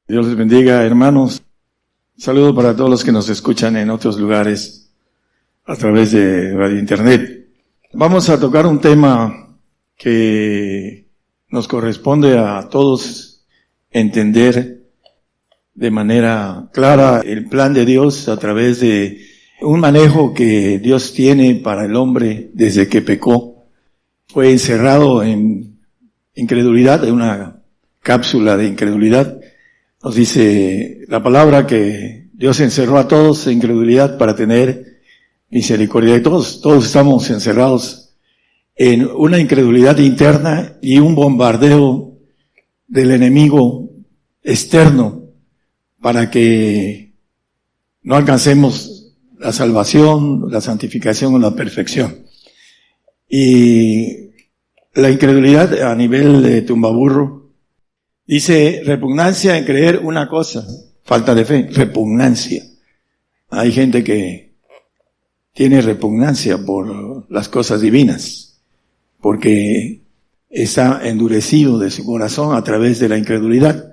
Dios les bendiga, hermanos. Saludo para todos los que nos escuchan en otros lugares a través de Radio Internet. Vamos a tocar un tema que nos corresponde a todos entender de manera clara el plan de Dios a través de un manejo que Dios tiene para el hombre desde que pecó. Fue encerrado en incredulidad, en una cápsula de incredulidad. Nos dice la palabra que Dios encerró a todos en incredulidad para tener misericordia de todos. Todos estamos encerrados en una incredulidad interna y un bombardeo del enemigo externo para que no alcancemos la salvación, la santificación o la perfección. Y la incredulidad a nivel de tumbaburro dice repugnancia en creer una cosa, falta de fe, repugnancia. Hay gente que tiene repugnancia por las cosas divinas, porque está endurecido de su corazón a través de la incredulidad.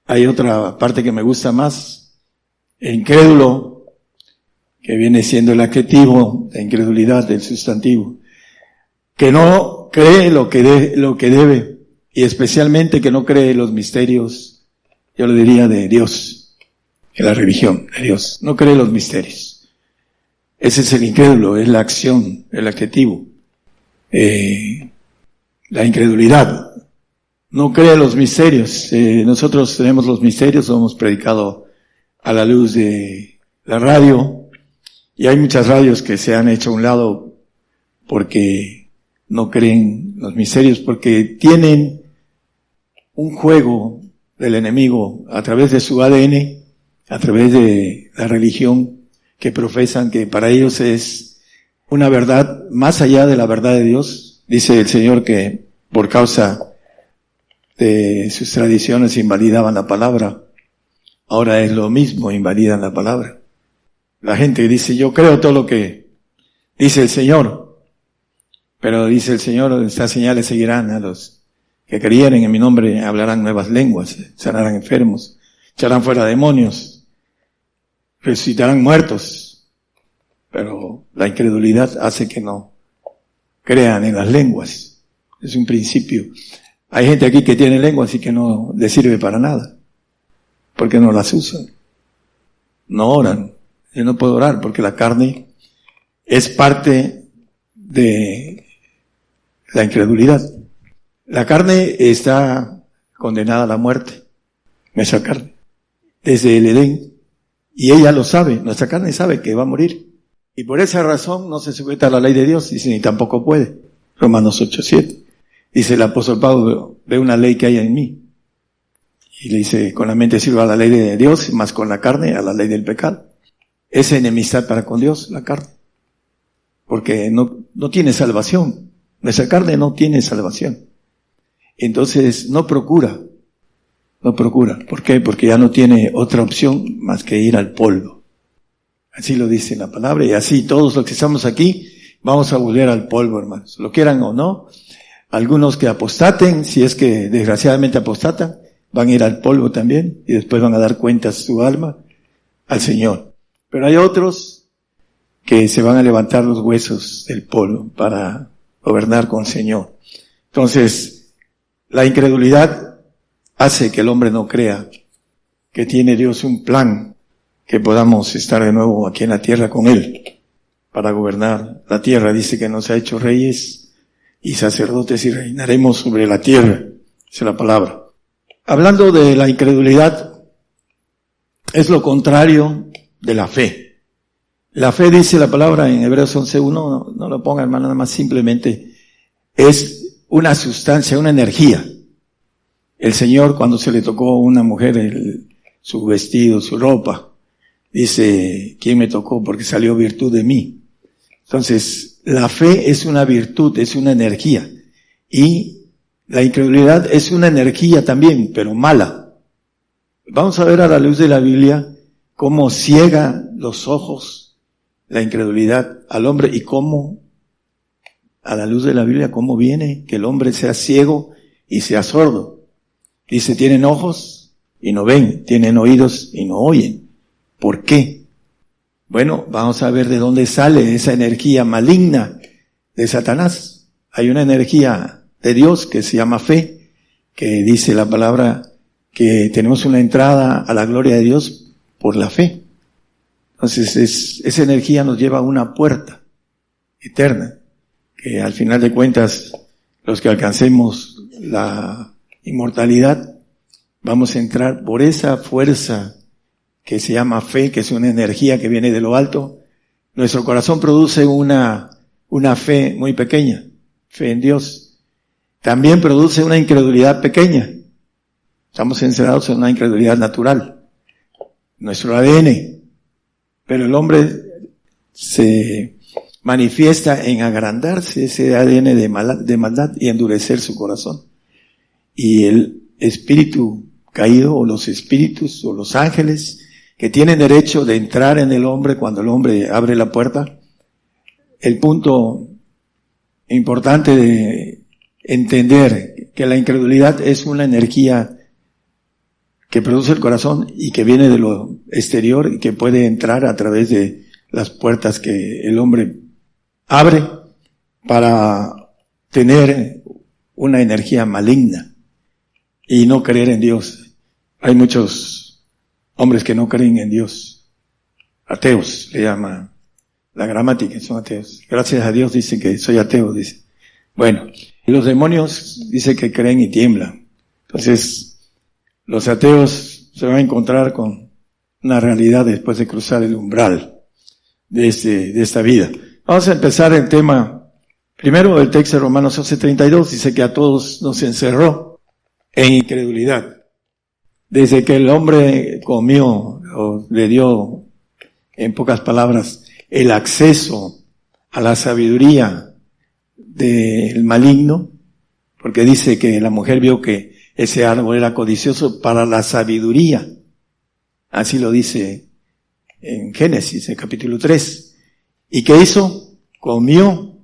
Hay otra parte que me gusta más, incrédulo, que viene siendo el adjetivo de incredulidad del sustantivo, que no cree lo que debe, y especialmente que no cree los misterios, yo le diría de Dios, de la religión de Dios, no cree los misterios. Ese es el incrédulo, es la acción, el adjetivo. La incredulidad, no cree los misterios. Nosotros tenemos los misterios, lo hemos predicado a la luz de la radio, y hay muchas radios que se han hecho a un lado porque no creen los misterios, porque tienen un juego del enemigo a través de su ADN, a través de la religión que profesan, que para ellos es una verdad más allá de la verdad de Dios. Dice el Señor que por causa de sus tradiciones invalidaban la palabra. Ahora es lo mismo, invalidan la palabra. La gente dice, yo creo todo lo que dice el Señor, pero dice el Señor, estas señales seguirán a los que creyeren en mi nombre, hablarán nuevas lenguas, sanarán enfermos, echarán fuera demonios, resucitarán muertos. Pero la incredulidad hace que no crean en las lenguas. Es un principio. Hay gente aquí que tiene lenguas y que no les sirve para nada, porque no las usan. No oran. Yo no puedo orar porque la carne es parte de la incredulidad. La carne está condenada a la muerte, nuestra carne, desde el Edén, y ella lo sabe, nuestra carne sabe que va a morir, y por esa razón no se sujeta a la ley de Dios, dice, ni tampoco puede. Romanos 8:7. Dice el apóstol Pablo, ve una ley que hay en mí, y le dice, con la mente sirvo a la ley de Dios, más con la carne a la ley del pecado. Es enemistad para con Dios, la carne, porque no tiene salvación, nuestra carne no tiene salvación. Entonces no procura. ¿Por qué? Porque ya no tiene otra opción más que ir al polvo. Así lo dice la palabra, y así todos los que estamos aquí vamos a volver al polvo, hermanos. Lo quieran o no, algunos que apostaten, si es que desgraciadamente apostatan, van a ir al polvo también, y después van a dar cuentas su alma al Señor. Pero hay otros que se van a levantar los huesos del polvo para gobernar con el Señor. Entonces, la incredulidad hace que el hombre no crea que tiene Dios un plan, que podamos estar de nuevo aquí en la tierra con Él, para gobernar la tierra. Dice que nos ha hecho reyes y sacerdotes y reinaremos sobre la tierra. Esa es la palabra. Hablando de la incredulidad, es lo contrario de la fe. La fe, dice la palabra en Hebreos 11:1, no lo ponga, hermano, nada más, simplemente es una sustancia, una energía. El Señor, cuando se le tocó a una mujer su vestido, su ropa, dice, ¿quién me tocó? Porque salió virtud de mí. Entonces, la fe es una virtud, es una energía. Y la incredulidad es una energía también, pero mala. Vamos a ver a la luz de la Biblia cómo ciega los ojos la incredulidad al hombre y cómo, a la luz de la Biblia, cómo viene que el hombre sea ciego y sea sordo. Dice, tienen ojos, y no ven, tienen oídos y no oyen. ¿Por qué? Bueno, vamos a ver de dónde sale esa energía maligna de Satanás. Hay una energía de Dios que se llama fe, que dice la palabra que tenemos una entrada a la gloria de Dios por la fe. Entonces esa energía nos lleva a una puerta eterna, que al final de cuentas, los que alcancemos la inmortalidad, vamos a entrar por esa fuerza que se llama fe, que es una energía que viene de lo alto. Nuestro corazón produce una fe muy pequeña, fe en Dios. También produce una incredulidad pequeña. Estamos encerrados en una incredulidad natural. Nuestro ADN. Pero el hombre se manifiesta en agrandarse ese ADN de maldad y endurecer su corazón. Y el espíritu caído, o los espíritus, o los ángeles, que tienen derecho de entrar en el hombre cuando el hombre abre la puerta. El punto importante de entender que la incredulidad es una energía que produce el corazón y que viene de lo exterior y que puede entrar a través de las puertas que el hombre abre para tener una energía maligna y no creer en Dios. Hay muchos hombres que no creen en Dios. Ateos, le llama la gramática, son ateos. Gracias a Dios dice que soy ateo, dice. Bueno, y los demonios dice que creen y tiemblan. Entonces, los ateos se van a encontrar con una realidad después de cruzar el umbral de esta vida. Vamos a empezar el tema. Primero, el texto de Romanos 11:32 dice que a todos nos encerró en incredulidad. Desde que el hombre comió, o le dio, en pocas palabras, el acceso a la sabiduría del maligno, porque dice que la mujer vio que ese árbol era codicioso para la sabiduría. Así lo dice en Génesis, en capítulo 3. ¿Y qué hizo? Comió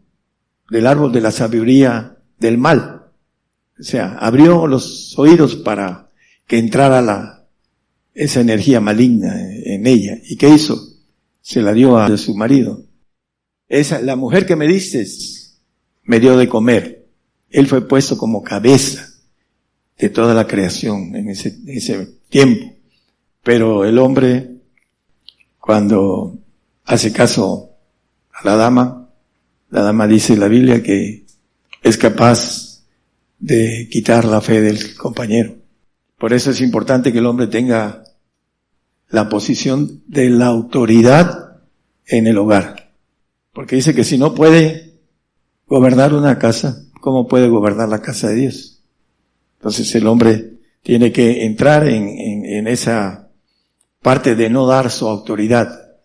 del árbol de la sabiduría del mal. O sea, abrió los oídos para que entrara esa energía maligna en ella. ¿Y qué hizo? Se la dio a su marido. La mujer que me diste me dio de comer. Él fue puesto como cabeza de toda la creación en ese tiempo. Pero el hombre, cuando hace caso a la dama dice en la Biblia que es capaz de quitar la fe del compañero. Por eso es importante que el hombre tenga la posición de la autoridad en el hogar. Porque dice que si no puede gobernar una casa, ¿cómo puede gobernar la casa de Dios? Entonces el hombre tiene que entrar en esa parte de no dar su autoridad.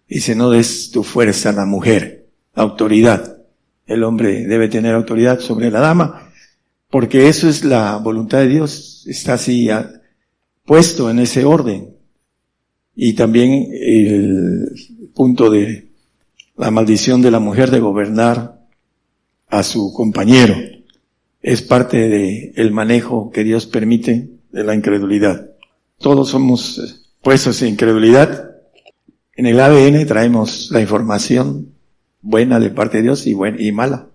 Dice, no des tu fuerza a la mujer, autoridad. El hombre debe tener autoridad sobre la dama, porque eso es la voluntad de Dios. Está así puesto en ese orden. Y también el punto de la maldición de la mujer de gobernar a su compañero. Es parte del manejo que Dios permite de la incredulidad. Todos somos puestos en incredulidad. En el ADN traemos la información buena de parte de Dios y mala.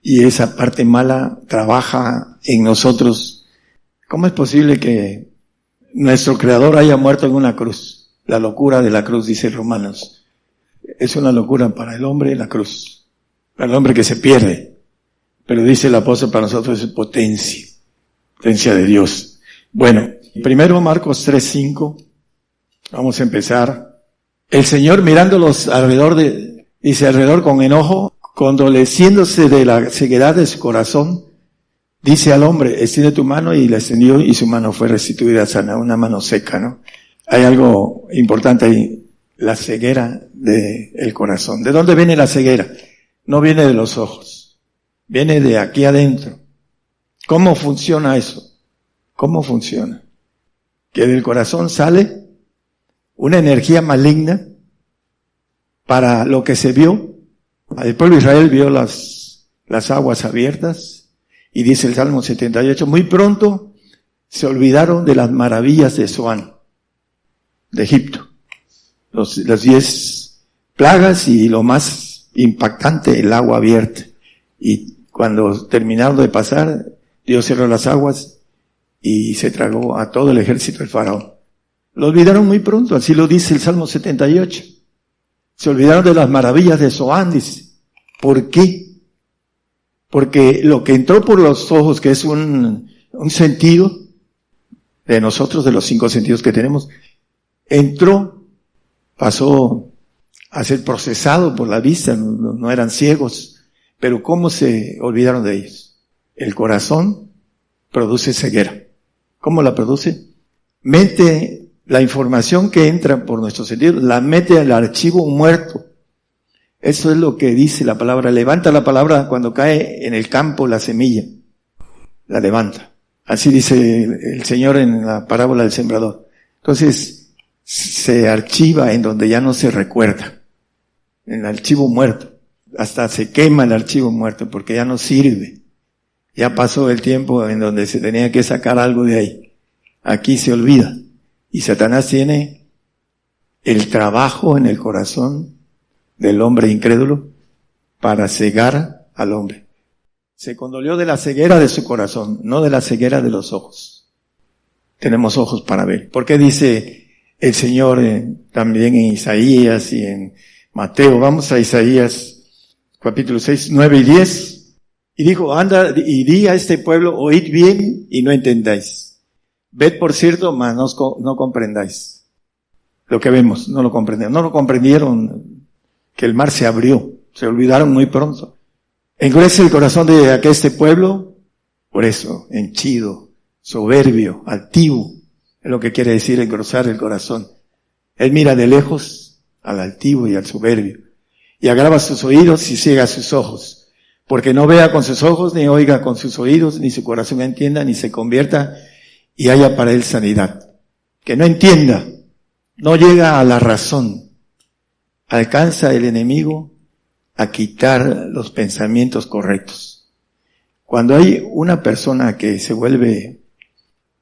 Y esa parte mala trabaja en nosotros. ¿Cómo es posible que nuestro Creador haya muerto en una cruz? La locura de la cruz, dice Romanos. Es una locura para el hombre la cruz. Para el hombre que se pierde. Pero dice el apóstol, para nosotros es potencia de Dios. Bueno, primero Marcos 3:5. Vamos a empezar. El Señor mirándolos alrededor con enojo, condoleciéndose de la ceguedad de su corazón, dice al hombre, extiende tu mano, y la extendió y su mano fue restituida sana, una mano seca, ¿no? Hay algo importante ahí, la ceguera del corazón. ¿De dónde viene la ceguera? No viene de los ojos, viene de aquí adentro. ¿Cómo funciona eso? ¿Cómo funciona? Que del corazón sale una energía maligna para lo que se vio. El pueblo de Israel vio las aguas abiertas, y dice el Salmo 78, muy pronto Se olvidaron de las maravillas de Zoán, de Egipto. Las 10 plagas y lo más impactante, el agua abierta. Y cuando terminaron de pasar, Dios cerró las aguas y se tragó a todo el ejército del faraón. Lo olvidaron muy pronto, así lo dice el Salmo 78. Se olvidaron de las maravillas de Zoán, dice. ¿Por qué? Porque lo que entró por los ojos, que es un sentido de nosotros, de los 5 sentidos que tenemos, entró, pasó a ser procesado por la vista, no eran ciegos, pero ¿cómo se olvidaron de ellos? El corazón produce ceguera. ¿Cómo la produce? Mete la información que entra por nuestros sentidos, la mete al archivo muerto. Eso es lo que dice la palabra. Levanta la palabra cuando cae en el campo la semilla. La levanta. Así dice el Señor en la parábola del sembrador. Entonces, se archiva en donde ya no se recuerda. En el archivo muerto. Hasta se quema el archivo muerto porque ya no sirve. Ya pasó el tiempo en donde se tenía que sacar algo de ahí. Aquí se olvida. Y Satanás tiene el trabajo en el corazón del hombre incrédulo para cegar al hombre. Se condolió de la ceguera de su corazón, no de la ceguera de los ojos. Tenemos ojos para ver. ¿Por qué dice el Señor también en Isaías y en Mateo? Vamos a Isaías capítulo 6, 9 y 10. Y dijo, anda y di a este pueblo, oíd bien y no entendáis. Ved por cierto, mas no comprendáis. Lo que vemos, no lo comprendemos. No lo comprendieron que el mar se abrió. Se olvidaron muy pronto. Endurece el corazón de este pueblo, por eso, henchido, soberbio, altivo, es lo que quiere decir engrosar el corazón. Él mira de lejos al altivo y al soberbio, y agrava sus oídos y ciega sus ojos, porque no vea con sus ojos, ni oiga con sus oídos, ni su corazón entienda, ni se convierta, y haya para él sanidad. Que no entienda, no llega a la razón, alcanza el enemigo a quitar los pensamientos correctos. Cuando hay una persona que se vuelve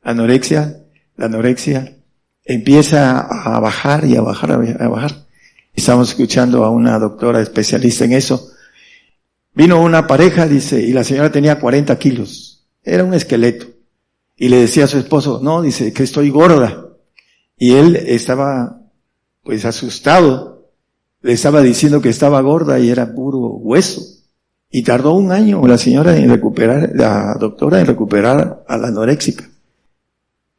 anorexia, la anorexia empieza a bajar y a bajar, a bajar. Estamos escuchando a una doctora especialista en eso. Vino una pareja, dice, y la señora tenía 40 kilos. Era un esqueleto. Y le decía a su esposo, no, dice, que estoy gorda. Y él estaba, pues, asustado. Le estaba diciendo que estaba gorda y era puro hueso. Y tardó 1 año la señora en recuperar, la doctora en recuperar a la anoréxica.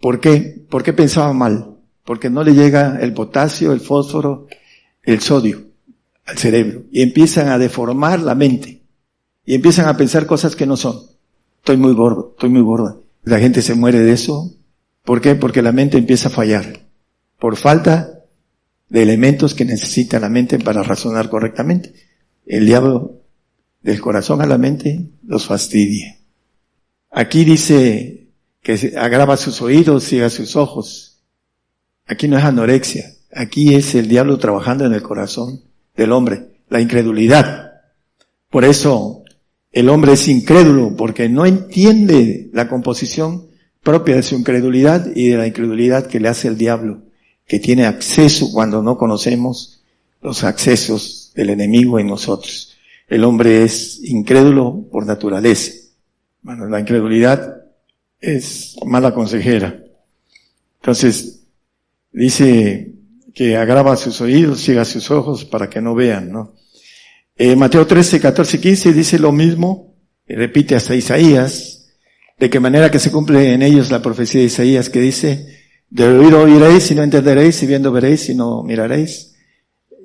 ¿Por qué? ¿Por qué pensaba mal? Porque no le llega el potasio, el fósforo, el sodio al cerebro. Y empiezan a deformar la mente. Y empiezan a pensar cosas que no son. Estoy muy gordo, estoy muy gorda. La gente se muere de eso. ¿Por qué? Porque la mente empieza a fallar. Por falta de elementos que necesita la mente para razonar correctamente. El diablo del corazón a la mente los fastidia. Aquí dice que agrava sus oídos, ciega sus ojos. Aquí no es anorexia. Aquí es el diablo trabajando en el corazón del hombre. La incredulidad. Por eso el hombre es incrédulo, porque no entiende la composición propia de su incredulidad y de la incredulidad que le hace el diablo, que tiene acceso cuando no conocemos los accesos del enemigo en nosotros. El hombre es incrédulo por naturaleza. Bueno, la incredulidad es mala consejera. Entonces, dice que agrava sus oídos, ciega sus ojos para que no vean, ¿no? Mateo 13, 14, 15 dice lo mismo, y repite hasta Isaías, de qué manera que se cumple en ellos la profecía de Isaías que dice, de oír oiréis y no entenderéis, y viendo veréis y no miraréis.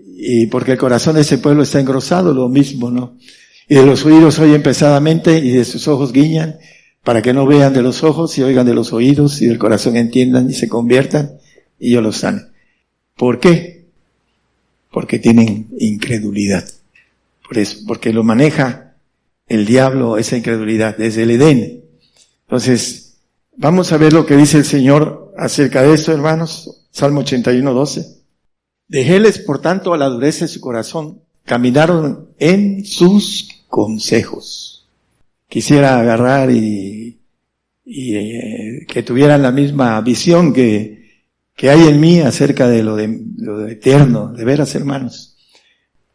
Y porque el corazón de ese pueblo está engrosado, lo mismo, ¿no? Y de los oídos oyen pesadamente y de sus ojos guiñan, para que no vean de los ojos y oigan de los oídos y del corazón entiendan y se conviertan y yo los sane. ¿Por qué? Porque tienen incredulidad. Por eso, porque lo maneja el diablo esa incredulidad desde el Edén. Entonces, vamos a ver lo que dice el Señor acerca de esto, hermanos. Salmo 81, 12. Dejéles, por tanto, a la dureza de su corazón. Caminaron en sus consejos. Quisiera agarrar y y que tuvieran la misma visión que hay en mí acerca de lo eterno, de veras, hermanos.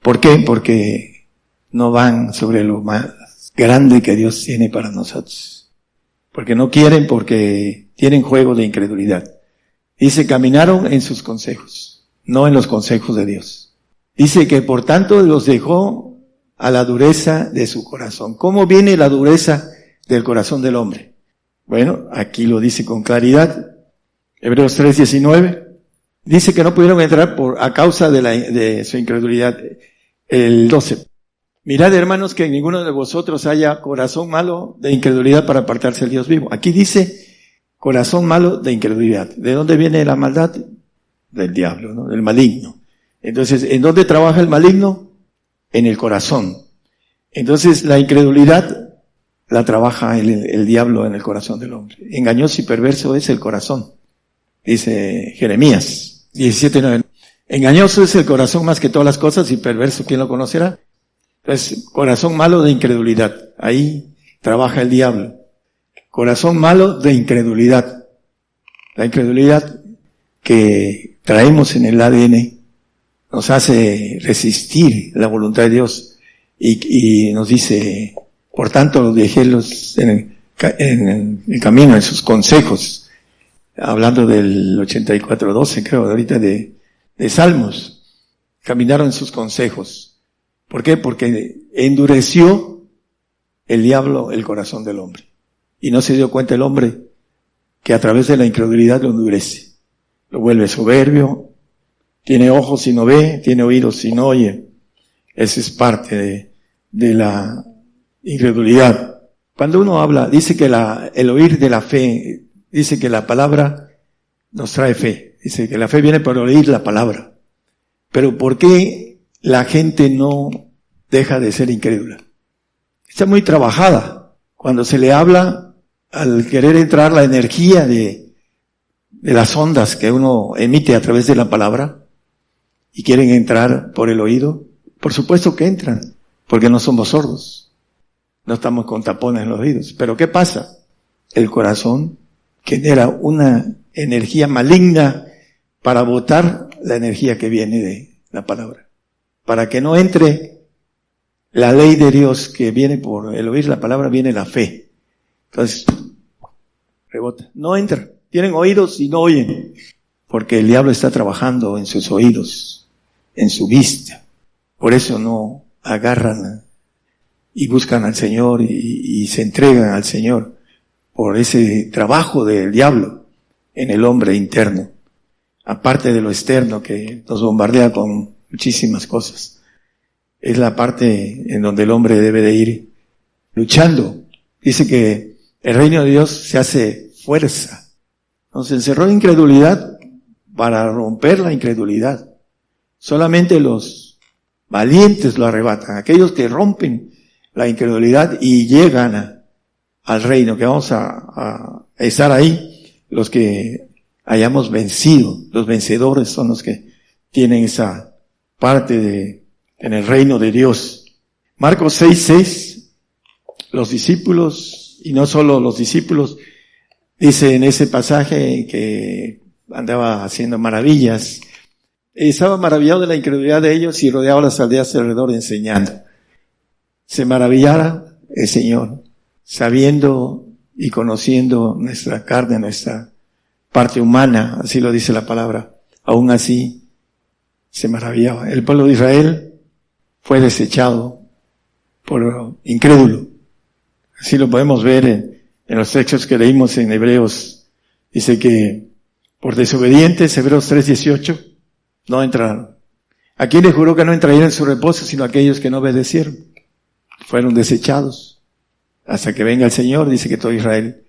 ¿Por qué? Porque no van sobre lo más grande que Dios tiene para nosotros. Porque no quieren, porque tienen juego de incredulidad. Dice, caminaron en sus consejos, no en los consejos de Dios. Dice que por tanto los dejó a la dureza de su corazón. ¿Cómo viene la dureza del corazón del hombre? Bueno, aquí lo dice con claridad. Hebreos 3:19. Dice que no pudieron entrar a causa de su incredulidad. El 12. Mirad, hermanos, que ninguno de vosotros haya corazón malo de incredulidad para apartarse del Dios vivo. Aquí dice corazón malo de incredulidad. ¿De dónde viene la maldad? Del diablo, ¿no? Del maligno. Entonces, ¿en dónde trabaja el maligno? En el corazón. Entonces, la incredulidad la trabaja el diablo en el corazón del hombre. Engañoso y perverso es el corazón. Dice Jeremías 17:9. Engañoso es el corazón más que todas las cosas y perverso, ¿quién lo conocerá? Entonces, corazón malo de incredulidad. Ahí trabaja el diablo. Corazón malo de incredulidad. La incredulidad que traemos en el ADN nos hace resistir la voluntad de Dios y nos dice, por tanto, dejélos en el camino, en sus consejos. Hablando del 84:12, creo, ahorita de Salmos. Caminaron en sus consejos. ¿Por qué? Porque endureció el diablo el corazón del hombre. Y no se dio cuenta el hombre que a través de la incredulidad lo endurece. Lo vuelve soberbio, tiene ojos y no ve, tiene oídos y no oye. Esa es parte de la incredulidad. Cuando uno habla, dice que el oír de la fe, dice que la palabra nos trae fe. Dice que la fe viene por oír la palabra. Pero ¿por qué la gente no deja de ser incrédula? Está muy trabajada. Cuando se le habla, al querer entrar la energía de las ondas que uno emite a través de la palabra, y quieren entrar por el oído, por supuesto que entran, porque no somos sordos. No estamos con tapones en los oídos. Pero ¿qué pasa? El corazón genera una energía maligna para botar la energía que viene de la palabra. Para que no entre la ley de Dios que viene por el oír la palabra, viene la fe. Entonces, rebota. No entra. Tienen oídos y no oyen. Porque el diablo está trabajando en sus oídos, en su vista. Por eso no agarran y buscan al Señor y se entregan al Señor por ese trabajo del diablo en el hombre interno. Aparte de lo externo que nos bombardea con muchísimas cosas. Es la parte en donde el hombre debe de ir luchando. Dice que el reino de Dios se hace fuerza. Nos encerró en incredulidad para romper la incredulidad. Solamente los valientes lo arrebatan. Aquellos que rompen la incredulidad y llegan al reino, que vamos a estar ahí, los que hayamos vencido. Los vencedores son los que tienen esa parte en el reino de Dios. Marcos 6:6, los discípulos, y no solo los discípulos, dice en ese pasaje que andaba haciendo maravillas, estaba maravillado de la incredulidad de ellos y rodeaba las aldeas alrededor enseñando. Se maravillara el Señor, sabiendo y conociendo nuestra carne, nuestra parte humana, así lo dice la palabra. Aún así, se maravillaba. El pueblo de Israel fue desechado por incrédulo. Así lo podemos ver en los textos que leímos en Hebreos. Dice que por desobedientes, Hebreos 3:18, no entraron. ¿A quién le juró que no entrarían en su reposo, sino a aquellos que no obedecieron? Fueron desechados. Hasta que venga el Señor, dice que todo Israel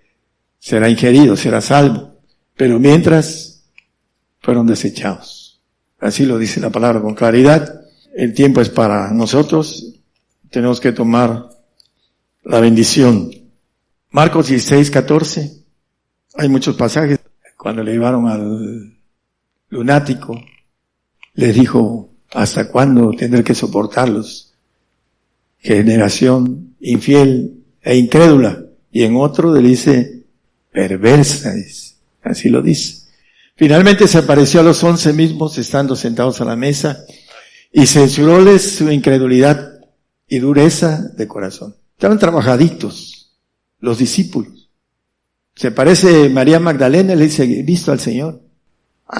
será ingerido, será salvo. Pero mientras, fueron desechados. Así lo dice la palabra con claridad. El tiempo es para nosotros. Tenemos que tomar la bendición. Marcos 16:14. Hay muchos pasajes. Cuando le llevaron al lunático, les dijo, ¿hasta cuándo tendré que soportarlos? Generación infiel e incrédula. Y en otro le dice, perversa es. Así lo dice. Finalmente se apareció a los 11 mismos, estando sentados a la mesa, y censuróles su incredulidad y dureza de corazón. Estaban trabajaditos los discípulos. Se parece María Magdalena y le dice, he visto al Señor.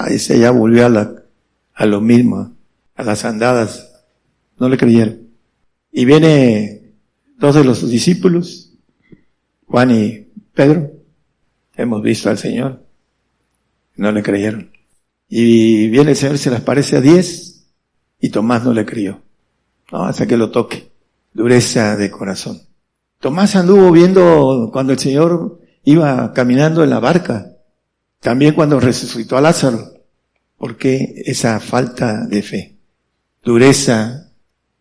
Ese ya volvió a lo mismo, a las andadas. No le creyeron. Y viene dos de los discípulos, Juan y Pedro. Hemos visto al Señor. No le creyeron. Y viene el Señor y se les parece a 10 y Tomás no le creyó. No, hasta que lo toque. Dureza de corazón. Tomás anduvo viendo cuando el Señor iba caminando en la barca. También cuando resucitó a Lázaro. ¿Por qué esa falta de fe? Dureza,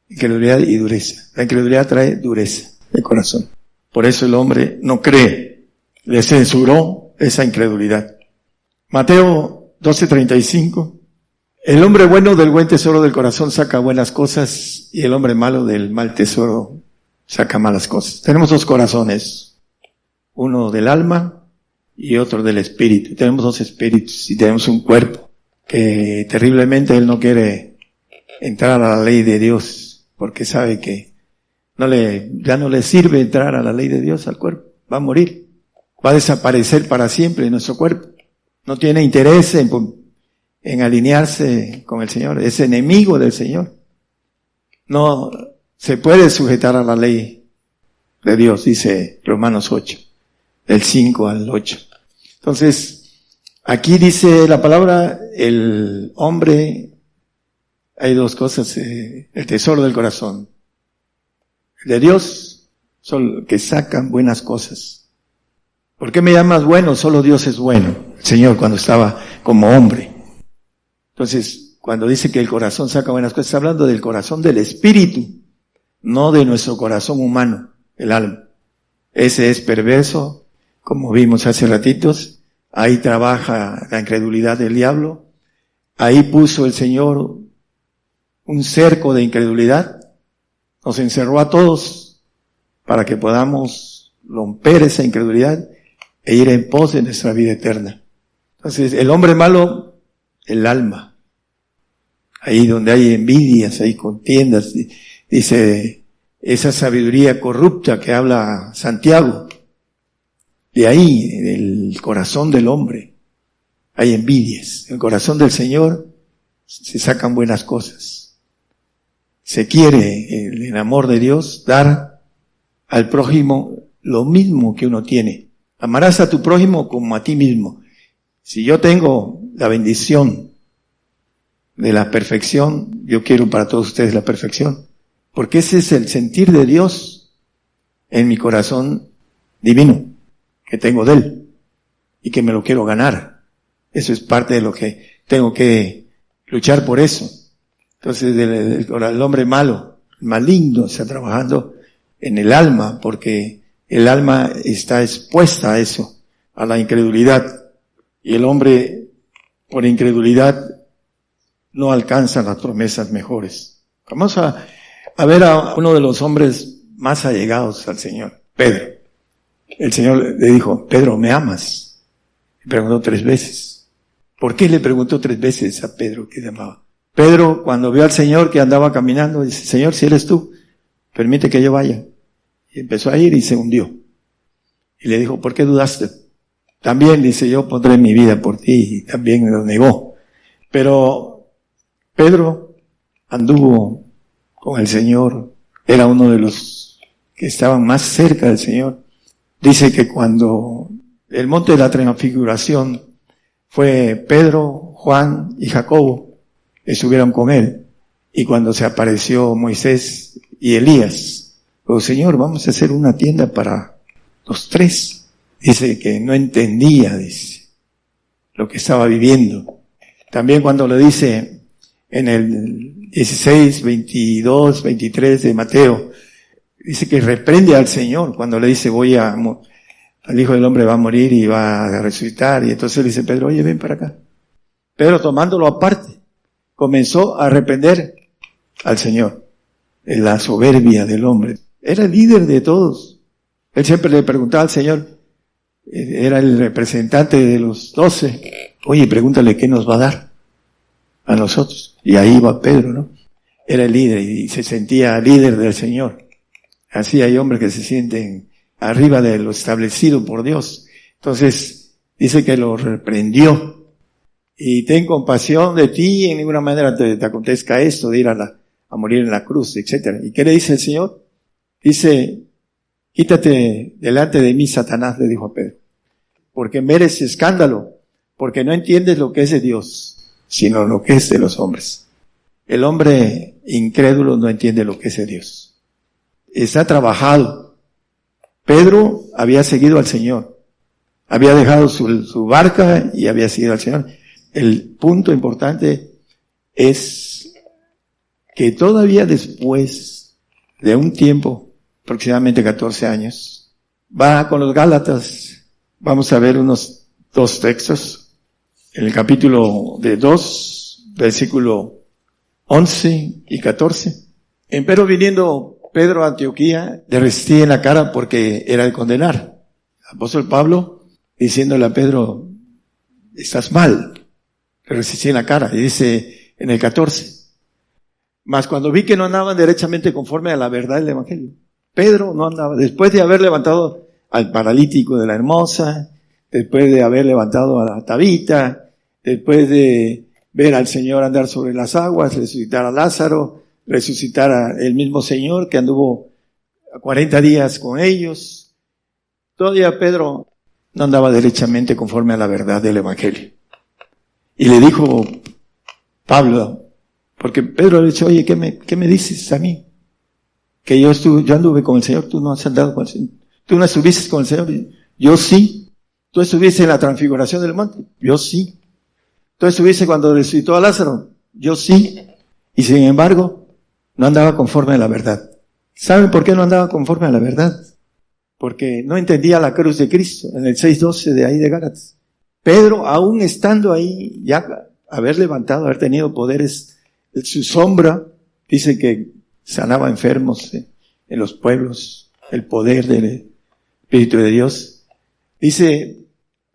incredulidad y dureza. La incredulidad trae dureza de corazón. Por eso el hombre no cree. Le censuró esa incredulidad. Mateo 12:35. El hombre bueno del buen tesoro del corazón saca buenas cosas y el hombre malo del mal tesoro saca malas cosas. Tenemos dos corazones. Uno del alma y otro del espíritu. Tenemos dos espíritus y tenemos un cuerpo que terriblemente él no quiere entrar a la ley de Dios porque sabe que ya no le sirve entrar a la ley de Dios al cuerpo. Va a morir. Va a desaparecer para siempre en nuestro cuerpo. No tiene interés en alinearse con el Señor. Es enemigo del Señor. No se puede sujetar a la ley de Dios, dice Romanos 8, del 5 al 8. Entonces, aquí dice la palabra, el hombre, hay dos cosas, el tesoro del corazón. El de Dios son que sacan buenas cosas. ¿Por qué me llamas bueno? Solo Dios es bueno. El Señor cuando estaba como hombre. Entonces, cuando dice que el corazón saca buenas cosas, está hablando del corazón del espíritu, no de nuestro corazón humano, el alma. Ese es perverso, como vimos hace ratitos. Ahí trabaja la incredulidad del diablo. Ahí puso el Señor un cerco de incredulidad. Nos encerró a todos para que podamos romper esa incredulidad e ir en pos de nuestra vida eterna. Entonces, el hombre malo, el alma. Ahí donde hay envidias, hay contiendas, dice esa sabiduría corrupta que habla Santiago. De ahí, del corazón del hombre, hay envidias. En el corazón del Señor se sacan buenas cosas. Se quiere, en el amor de Dios, dar al prójimo lo mismo que uno tiene. Amarás a tu prójimo como a ti mismo. Si yo tengo la bendición de la perfección, yo quiero para todos ustedes la perfección. Porque ese es el sentir de Dios en mi corazón divino, que tengo de Él, y que me lo quiero ganar. Eso es parte de lo que tengo que luchar por eso. Entonces, el hombre malo, maligno, está trabajando en el alma, porque el alma está expuesta a eso, a la incredulidad. Y el hombre, por incredulidad, no alcanza las promesas mejores. Vamos a ver a uno de los hombres más allegados al Señor, Pedro. El Señor le dijo, Pedro, ¿me amas? Le preguntó 3 veces. ¿Por qué le preguntó 3 veces a Pedro que le amaba? Pedro, cuando vio al Señor que andaba caminando, dice, Señor, si eres tú, permite que yo vaya. Y empezó a ir y se hundió. Y le dijo, ¿por qué dudaste? También dice, yo pondré mi vida por ti, y también lo negó. Pero Pedro anduvo con el Señor, era uno de los que estaban más cerca del Señor. Dice que cuando el monte de la transfiguración fue Pedro, Juan y Jacobo, estuvieron con él. Y cuando se apareció Moisés y Elías, dijo, Señor, vamos a hacer una tienda para los 3. Dice que no entendía, dice, lo que estaba viviendo. También cuando le dice en el 16, 22, 23 de Mateo, dice que reprende al Señor cuando le dice, al Hijo del Hombre va a morir y va a resucitar. Y entonces le dice Pedro, oye, ven para acá. Pedro, tomándolo aparte, comenzó a reprender al Señor en la soberbia del hombre. Era el líder de todos. Él siempre le preguntaba al Señor, era el representante de los 12. Oye, pregúntale qué nos va a dar a nosotros. Y ahí va Pedro, ¿no? Era el líder y se sentía líder del Señor. Así hay hombres que se sienten arriba de lo establecido por Dios. Entonces, dice que lo reprendió. Y ten compasión de ti, en ninguna manera te acontezca esto de ir a morir en la cruz, etcétera. ¿Y qué le dice el Señor? Dice, quítate delante de mí, Satanás, le dijo a Pedro, porque mereces escándalo, porque no entiendes lo que es de Dios, sino lo que es de los hombres. El hombre incrédulo no entiende lo que es de Dios. Está trabajado. Pedro había seguido al Señor. Había dejado su barca y había seguido al Señor. El punto importante es que todavía después de un tiempo, aproximadamente 14 años, va con los Gálatas. Vamos a ver unos 2 textos. En el capítulo de 2, versículo 11 y 14. Empero viniendo Pedro a Antioquía, le resistía en la cara porque era de condenar. El apóstol Pablo, diciéndole a Pedro, estás mal. Le resistía en la cara. Y dice en el 14, mas cuando vi que no andaban derechamente conforme a la verdad del Evangelio. Pedro no andaba, después de haber levantado al paralítico de la Hermosa, después de haber levantado a la Tabita, después de ver al Señor andar sobre las aguas, resucitar a Lázaro, resucitar al mismo Señor que anduvo 40 días con ellos, todavía Pedro no andaba derechamente conforme a la verdad del Evangelio. Y le dijo Pablo, porque Pedro le dijo, oye, ¿qué me dices a mí? Que yo anduve con el Señor, tú no has andado con el Señor. Tú no estuviste con el Señor. Yo sí. Tú estuviste en la transfiguración del monte. Yo sí. Tú estuviste cuando resucitó a Lázaro. Yo sí. Y sin embargo, no andaba conforme a la verdad. ¿Saben por qué no andaba conforme a la verdad? Porque no entendía la cruz de Cristo, en el 6:12 de ahí de Gálatas. Pedro, aún estando ahí, ya haber levantado, haber tenido poderes, su sombra, dice que sanaba enfermos en los pueblos, el poder del Espíritu de Dios. Dice,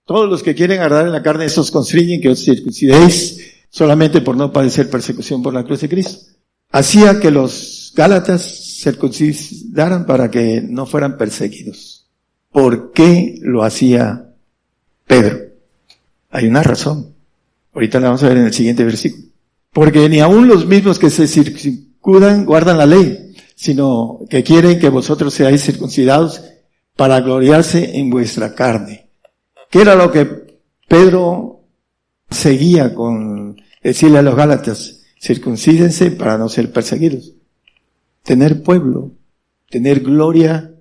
todos los que quieren agradar en la carne, esos constriñen que os circuncidéis solamente por no padecer persecución por la cruz de Cristo. Hacía que los Gálatas circuncidaran para que no fueran perseguidos. ¿Por qué lo hacía Pedro? Hay una razón. Ahorita la vamos a ver en el siguiente versículo. Porque ni aun los mismos que se circuncidan guardan la ley, sino que quieren que vosotros seáis circuncidados para gloriarse en vuestra carne. ¿Qué era lo que Pedro seguía con decirle a los Gálatas? Circuncídense para no ser perseguidos. Tener pueblo, tener gloria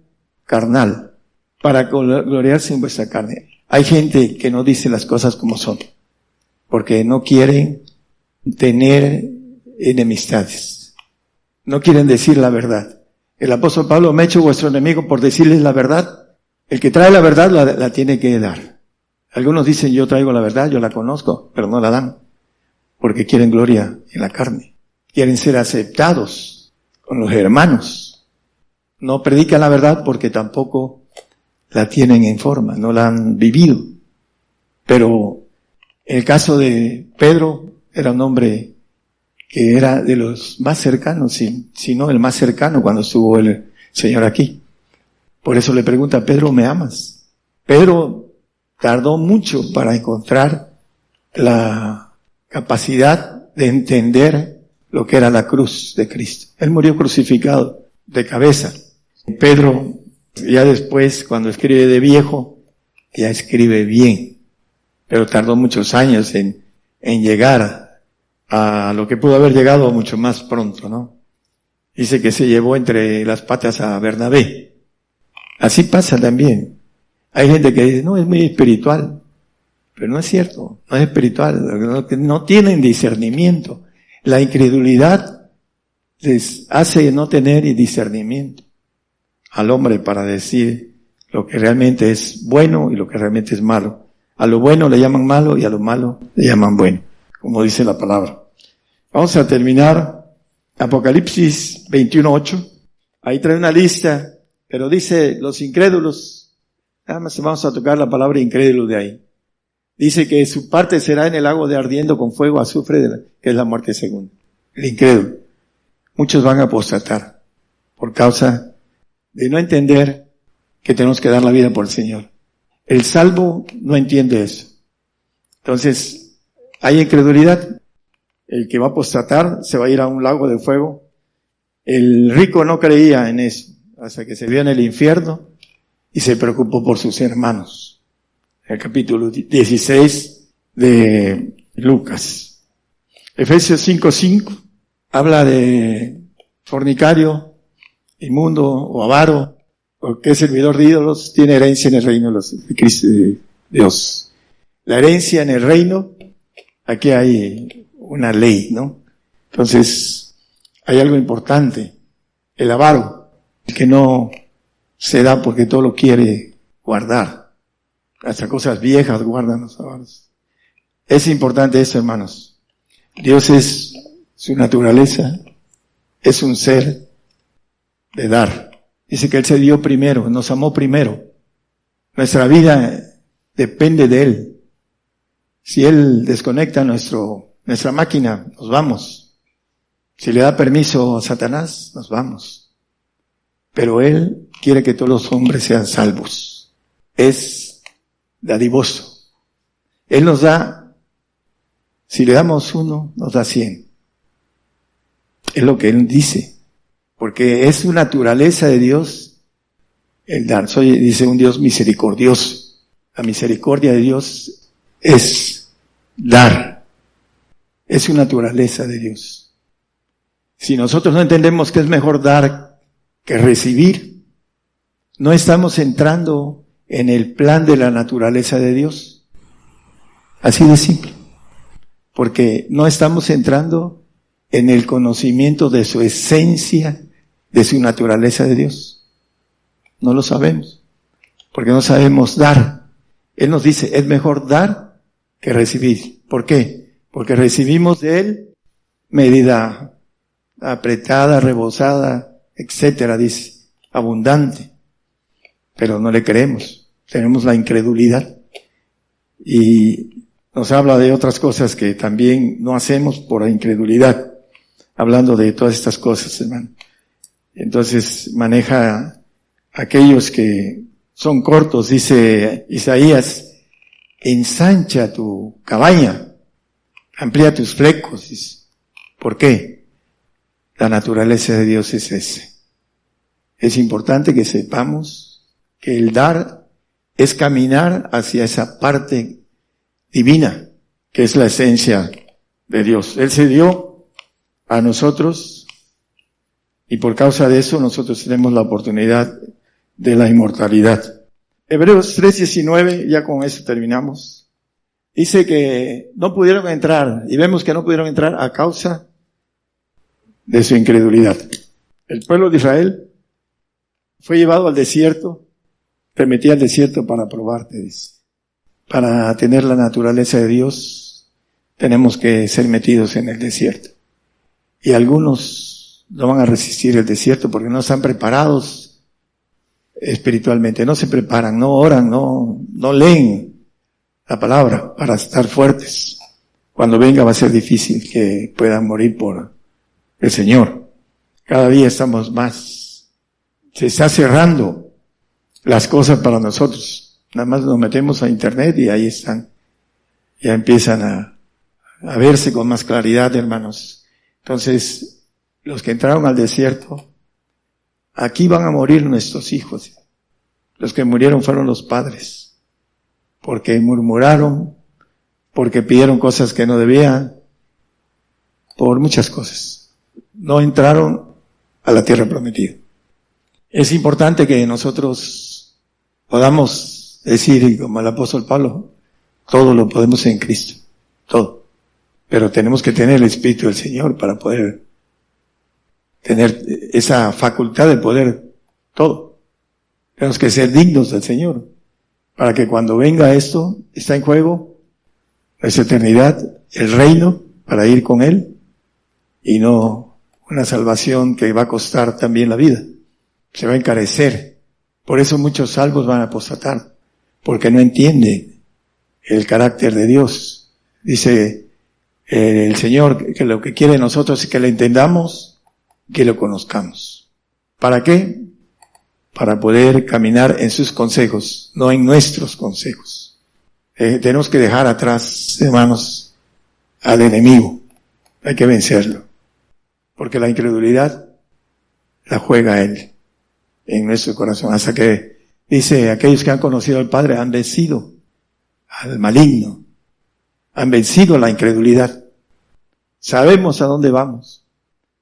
carnal, para gloriarse en vuestra carne. Hay gente que no dice las cosas como son, porque no quieren tener enemistades. No quieren decir la verdad. El apóstol Pablo, me ha hecho vuestro enemigo por decirles la verdad. El que trae la verdad la tiene que dar. Algunos dicen, yo traigo la verdad, yo la conozco, pero no la dan. Porque quieren gloria en la carne. Quieren ser aceptados con los hermanos. No predican la verdad porque tampoco la tienen en forma, no la han vivido. Pero en el caso de Pedro, era un hombre que era de los más cercanos, si no el más cercano cuando estuvo el Señor aquí. Por eso le pregunta a Pedro, ¿me amas? Pedro tardó mucho para encontrar la capacidad de entender lo que era la cruz de Cristo. Él murió crucificado de cabeza. Pedro, ya después, cuando escribe de viejo, ya escribe bien, pero tardó muchos años en llegar a lo que pudo haber llegado mucho más pronto, ¿no? Dice que se llevó entre las patas a Bernabé. Así pasa también. Hay gente que dice, no, es muy espiritual. Pero no es cierto, no es espiritual. No tienen discernimiento. La incredulidad les hace no tener discernimiento al hombre para decir lo que realmente es bueno y lo que realmente es malo. A lo bueno le llaman malo y a lo malo le llaman bueno, como dice la palabra. Vamos a terminar Apocalipsis 21:8. Ahí trae una lista, pero dice los incrédulos. Nada más vamos a tocar la palabra incrédulo de ahí. Dice que su parte será en el lago de ardiendo con fuego, azufre, que es la muerte segunda. El incrédulo. Muchos van a apostatar por causa de no entender que tenemos que dar la vida por el Señor. El salvo no entiende eso. Entonces, hay incredulidad. El que va a apostatar se va a ir a un lago de fuego. El rico no creía en eso, hasta que se vio en el infierno y se preocupó por sus hermanos. El capítulo 16 de Lucas. Efesios 5:5 habla de fornicario, inmundo o avaro, o que es servidor de ídolos, tiene herencia en el reino de Cristo, de Dios. La herencia en el reino, aquí hay una ley, ¿no? Entonces, hay algo importante. El avaro, el que no se da porque todo lo quiere guardar. Hasta cosas viejas guardan los avaros. Es importante eso, hermanos. Dios es su naturaleza, es un ser de dar. Dice que Él se dio primero, nos amó primero. Nuestra vida depende de Él. Si Él desconecta nuestra máquina, nos vamos. Si le da permiso a Satanás, nos vamos. Pero Él quiere que todos los hombres sean salvos. Es dadivoso. Él nos da, si le damos 1, nos da 100. Es lo que Él dice. Porque es su naturaleza de Dios el dar. Dice un Dios misericordioso. La misericordia de Dios es dar. Es su naturaleza de Dios. Si nosotros no entendemos que es mejor dar que recibir, no estamos entrando en el plan de la naturaleza de Dios. Así de simple. Porque no estamos entrando en el conocimiento de su esencia, de su naturaleza de Dios. No lo sabemos. Porque no sabemos dar. Él nos dice, es mejor dar que recibir. ¿Por qué? Porque recibimos de Él medida apretada, rebosada, etcétera, dice, abundante. Pero no le creemos. Tenemos la incredulidad. Y nos habla de otras cosas que también no hacemos por la incredulidad. Hablando de todas estas cosas, hermano. Entonces maneja aquellos que son cortos, dice Isaías, ensancha tu cabaña, amplía tus flecos. Dice. ¿Por qué? La naturaleza de Dios es ese. Es importante que sepamos que el dar es caminar hacia esa parte divina, que es la esencia de Dios. Él se dio a nosotros y por causa de eso nosotros tenemos la oportunidad de la inmortalidad. Hebreos 3:19, ya con eso terminamos. Dice que no pudieron entrar, y vemos que no pudieron entrar a causa de su incredulidad. El pueblo de Israel fue llevado al desierto, te metí al desierto para probarte, dice. Para tener la naturaleza de Dios, tenemos que ser metidos en el desierto. Y algunos no van a resistir el desierto porque no están preparados espiritualmente, no se preparan, no oran, no leen la palabra para estar fuertes. Cuando venga va a ser difícil que puedan morir por el Señor. Cada día estamos más. Se está cerrando las cosas para nosotros. Nada más nos metemos a internet y ahí están. Ya empiezan a verse con más claridad, hermanos. Entonces, los que entraron al desierto, aquí van a morir nuestros hijos. Los que murieron fueron los padres, porque murmuraron, porque pidieron cosas que no debían, por muchas cosas. No entraron a la tierra prometida. Es importante que nosotros podamos decir, como el apóstol Pablo, todo lo podemos en Cristo, todo. Pero tenemos que tener el Espíritu del Señor para poder tener esa facultad de poder todo. Tenemos que ser dignos del Señor para que cuando venga esto, está en juego esa eternidad, el reino, para ir con Él y no una salvación que va a costar también la vida. Se va a encarecer. Por eso muchos salvos van a apostatar. porque no entiende el carácter de Dios. Dice el Señor que lo que quiere de nosotros es que le entendamos, que lo conozcamos. ¿Para qué? Para poder caminar en sus consejos, no en nuestros consejos. Tenemos que dejar atrás, hermanos, al enemigo. Hay que vencerlo. Porque la incredulidad la juega él en nuestro corazón. Hasta que dice, aquellos que han conocido al Padre han vencido al maligno. Han vencido la incredulidad. Sabemos a dónde vamos.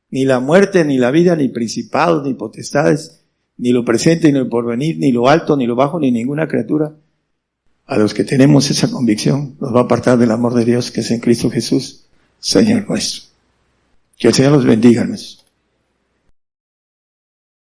Ni la muerte, ni la vida, ni principados, ni potestades, ni lo presente, ni lo porvenir, ni lo alto, ni lo bajo, ni ninguna criatura. A los que tenemos esa convicción, nos va a apartar del amor de Dios que es en Cristo Jesús, Señor nuestro. Que el Señor los bendiga, hermanos.